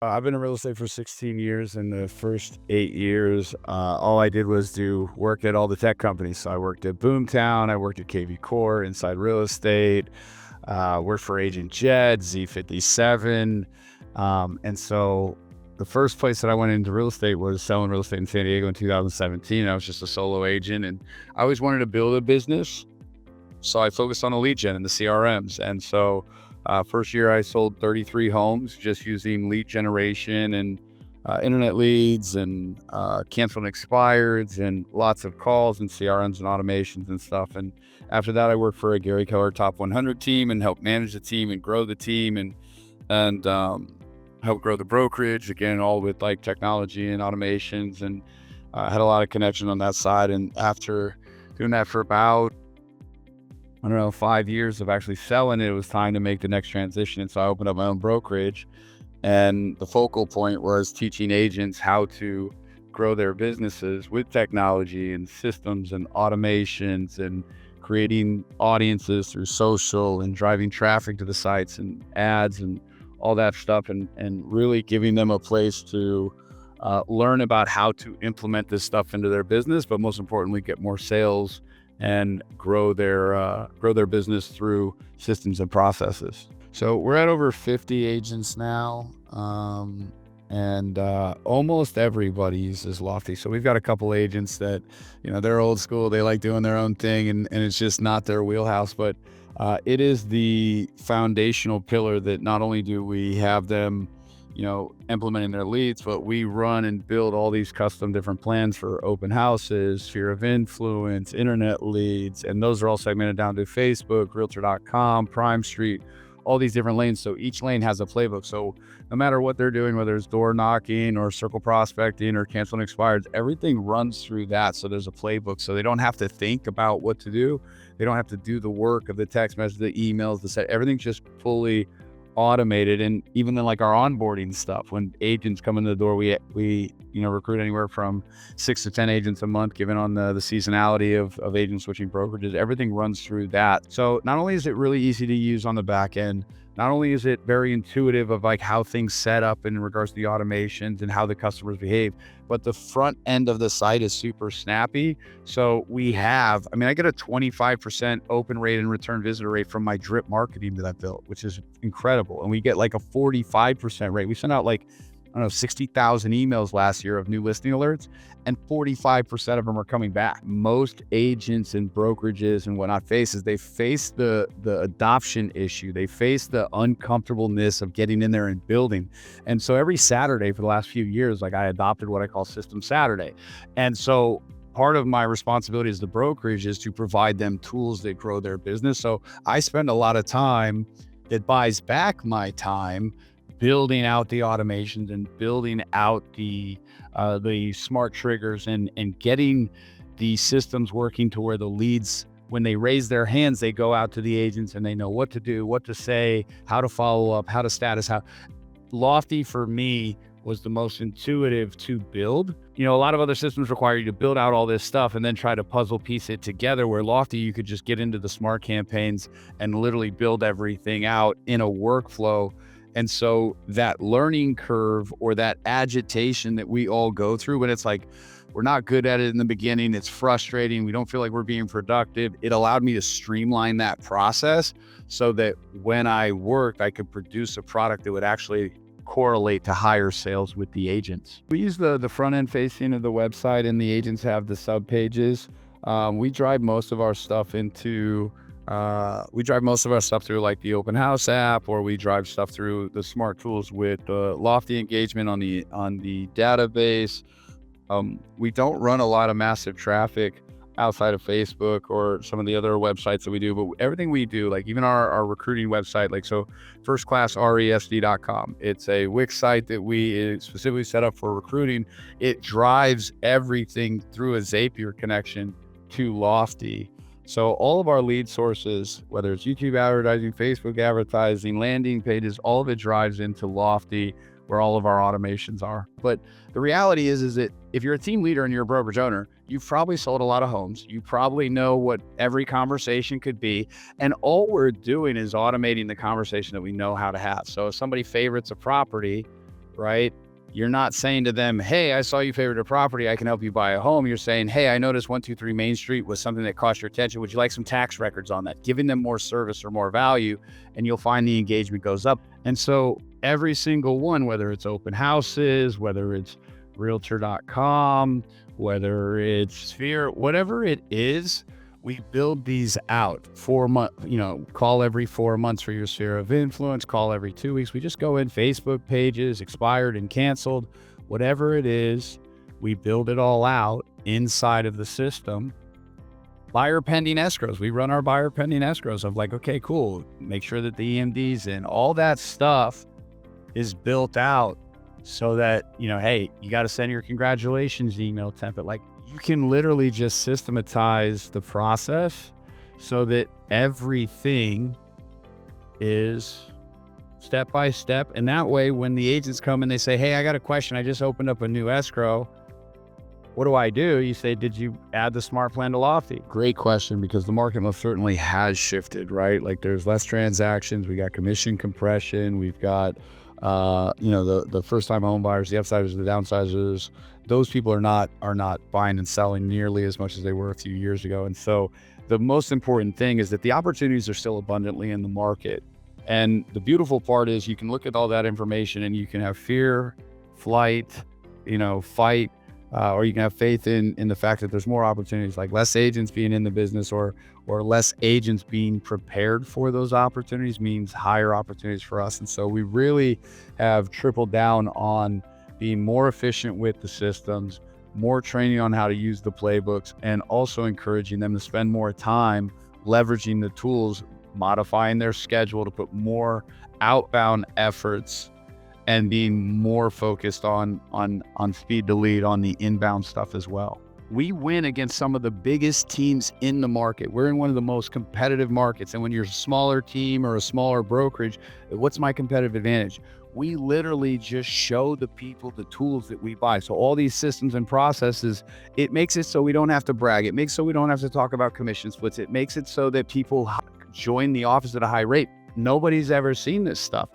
I've been in real estate for 16 years. In the first 8 years, all I did was do work at all the tech companies. So I worked at Boomtown, I worked at KV Core, Inside Real Estate, worked for Agent Jed, Z57. And so the first place that I went into real estate was selling real estate in San Diego in 2017. I was just a solo agent and I always wanted to build a business. So I focused on the lead gen and the CRMs. And so first year I sold 33 homes just using lead generation and internet leads and canceled and expireds and lots of calls and CRMs and automations and stuff. And after that, I worked for a Gary Keller top 100 team and helped manage the team and grow the team and help grow the brokerage, again, all with like technology and automations, and had a lot of connection on that side. And after doing that for about, I don't know, 5 years of actually selling it was time to make the next transition. And so I opened up my own brokerage. And the focal point was teaching agents how to grow their businesses with technology and systems and automations and creating audiences through social and driving traffic to the sites and ads and all that stuff, and really giving them a place to learn about how to implement this stuff into their business, but most importantly, get more sales and grow their business through systems and processes. So we're at over 50 agents now, and almost everybody uses Lofty. So we've got a couple agents that, they're old school. They like doing their own thing, and it's just not their wheelhouse. But it is the foundational pillar that not only do we have them, implementing their leads, but we run and build all these custom different plans for open houses, sphere of influence, internet leads, and those are all segmented down to Facebook, Realtor.com, Prime Street, all these different lanes. So each lane has a playbook. So no matter what they're doing, whether it's door knocking or circle prospecting or canceling expireds, everything runs through that. So there's a playbook. So they don't have to think about what to do. They don't have to do the work of the text message, the emails, the set. Everything's just fully automated. And even then, like our onboarding stuff, when agents come in the door, we recruit anywhere from 6 to 10 agents a month, given on the seasonality of agents switching brokerages. Everything runs through that. So not only is it really easy to use on the back end, not only is it very intuitive of like how things set up in regards to the automations and how the customers behave, but the front end of the site is super snappy. So I get a 25% open rate and return visitor rate from my drip marketing that I built, which is incredible. And we get like a 45% rate. We sent out like, 60,000 emails last year of new listing alerts, and 45% of them are coming back. Most agents and brokerages and whatnot they face the adoption issue. They face the uncomfortableness of getting in there and building. And so every Saturday for the last few years, like I adopted what I call System Saturday. And so part of my responsibility as the brokerage is to provide them tools that grow their business. So I spend a lot of time that buys back my time building out the automations and building out the smart triggers and getting the systems working to where the leads, when they raise their hands, they go out to the agents and they know what to do, what to say, how to follow up, how to status. How Lofty for me was the most intuitive to build. A lot of other systems require you to build out all this stuff and then try to puzzle piece it together, where Lofty, you could just get into the smart campaigns and literally build everything out in a workflow. And so that learning curve or that agitation that we all go through when it's like, we're not good at it in the beginning, it's frustrating, we don't feel like we're being productive. It allowed me to streamline that process so that when I worked, I could produce a product that would actually correlate to higher sales with the agents. We use the front end facing of the website, and the agents have the sub pages. We drive most of our stuff through like the open house app, or we drive stuff through the smart tools with Lofty engagement on the database. We don't run a lot of massive traffic outside of Facebook or some of the other websites that we do, but everything we do, like even our recruiting website, like so firstclassresd.com, it's a Wix site that we specifically set up for recruiting. It drives everything through a Zapier connection to Lofty. So all of our lead sources, whether it's YouTube advertising, Facebook advertising, landing pages, all of it drives into Lofty, where all of our automations are. But the reality is that if you're a team leader and you're a brokerage owner, you've probably sold a lot of homes. You probably know what every conversation could be. And all we're doing is automating the conversation that we know how to have. So if somebody favorites a property, right? You're not saying to them, hey, I saw you favored a property, I can help you buy a home. You're saying, hey, I noticed 123 Main Street was something that caught your attention. Would you like some tax records on that? Giving them more service or more value, and you'll find the engagement goes up. And so every single one, whether it's open houses, whether it's realtor.com, whether it's Sphere, whatever it is, we build these out 4 months, call every 4 months for your sphere of influence, call every 2 weeks. We just go in Facebook pages, expired and canceled, whatever it is, we build it all out inside of the system. Buyer pending escrows. We run our buyer pending escrows of like, okay, cool. Make sure that the EMD's in, all that stuff is built out so that, hey, you got to send your congratulations email template. Like, you can literally just systematize the process so that everything is step by step. And that way, when the agents come and they say, hey, I got a question, I just opened up a new escrow, what do I do? You say, did you add the smart plan to Lofty? Great question, because the market most certainly has shifted, right? Like, there's less transactions, we got commission compression, we've got the first-time home buyers, the upsiders, the downsizers. Those people are not buying and selling nearly as much as they were a few years ago. And so the most important thing is that the opportunities are still abundantly in the market. And the beautiful part is you can look at all that information and you can have fear, flight, fight, or you can have faith in the fact that there's more opportunities, like less agents being in the business or less agents being prepared for those opportunities means higher opportunities for us. And so we really have tripled down on being more efficient with the systems, more training on how to use the playbooks, and also encouraging them to spend more time leveraging the tools, modifying their schedule to put more outbound efforts and being more focused on speed to lead on the inbound stuff as well. We win against some of the biggest teams in the market. We're in one of the most competitive markets. And when you're a smaller team or a smaller brokerage, what's my competitive advantage? We literally just show the people the tools that we buy. So all these systems and processes, it makes it so we don't have to brag. It makes it so we don't have to talk about commission splits. It makes it so that people join the office at a high rate. Nobody's ever seen this stuff.